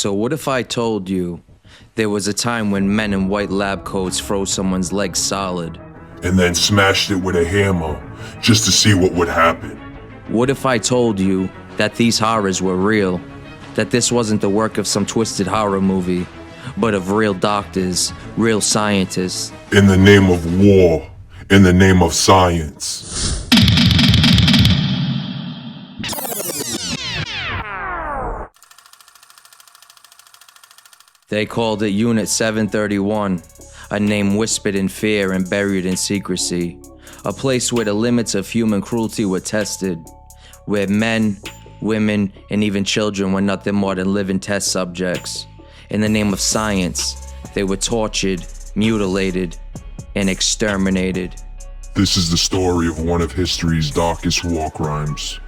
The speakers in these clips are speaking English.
So what if I told you there was a time when men in white lab coats froze someone's legs solid? And then smashed it with a hammer just to see what would happen. What if I told you that these horrors were real? That this wasn't the work of some twisted horror movie, but of real doctors, real scientists. In the name of war, in the name of science. They called it Unit 731, a name whispered in fear and buried in secrecy. A place where the limits of human cruelty were tested, where men, women, and even children were nothing more than living test subjects. In the name of science, they were tortured, mutilated, and exterminated. This is the story of one of history's darkest war crimes.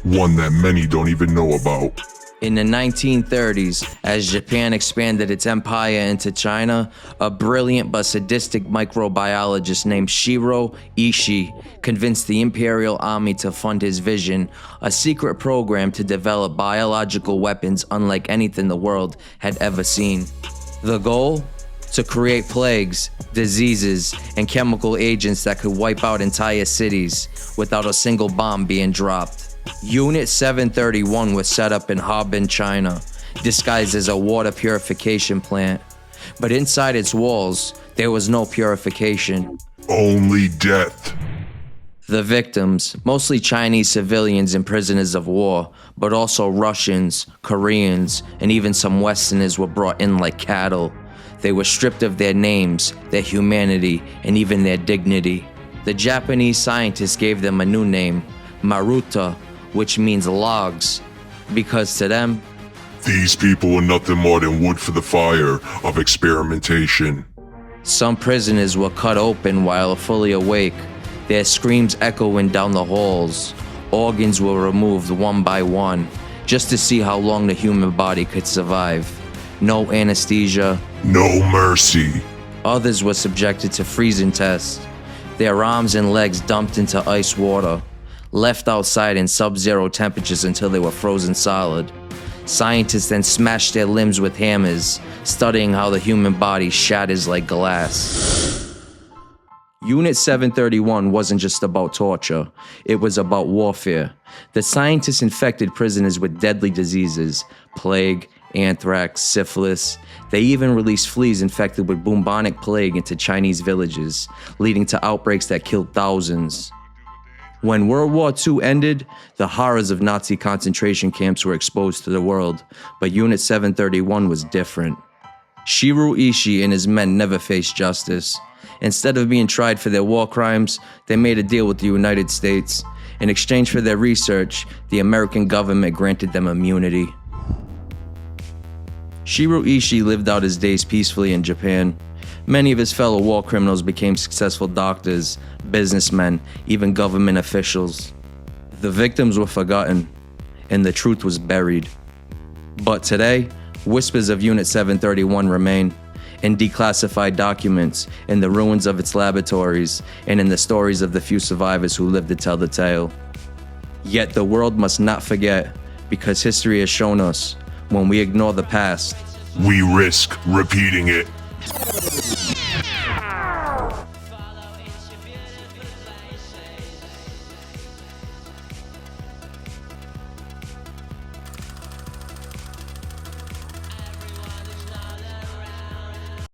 One that many don't even know about. In the 1930s, as Japan expanded its empire into China, a brilliant but sadistic microbiologist named Shiro Ishii convinced the Imperial Army to fund his vision, a secret program to develop biological weapons unlike anything the world had ever seen. The goal? To create plagues, diseases, and chemical agents that could wipe out entire cities without a single bomb being dropped. Unit 731 was set up in Harbin, China, disguised as a water purification plant. But inside its walls, there was no purification. Only death. The victims, mostly Chinese civilians and prisoners of war, but also Russians, Koreans, and even some Westerners were brought in like cattle. They were stripped of their names, their humanity, and even their dignity. The Japanese scientists gave them a new name, Maruta, which means logs, because to them, these people were nothing more than wood for the fire of experimentation. Some prisoners were cut open while fully awake, their screams echoing down the halls. Organs were removed one by one, just to see how long the human body could survive. No anesthesia, no mercy. Others were subjected to freezing tests, their arms and legs dumped into ice water, left outside in sub-zero temperatures until they were frozen solid. Scientists then smashed their limbs with hammers, studying how the human body shatters like glass. Unit 731 wasn't just about torture, it was about warfare. The scientists infected prisoners with deadly diseases, plague, anthrax, syphilis. They even released fleas infected with bubonic plague into Chinese villages, leading to outbreaks that killed thousands. When World War II ended, the horrors of Nazi concentration camps were exposed to the world, but Unit 731 was different. Shiro Ishii and his men never faced justice. Instead of being tried for their war crimes, they made a deal with the United States. In exchange for their research, the American government granted them immunity. Shiro Ishii lived out his days peacefully in Japan. Many of his fellow war criminals became successful doctors, businessmen, even government officials. The victims were forgotten, and the truth was buried. But today, whispers of Unit 731 remain, in declassified documents, in the ruins of its laboratories, and in the stories of the few survivors who lived to tell the tale. Yet the world must not forget, because history has shown us, when we ignore the past, we risk repeating it.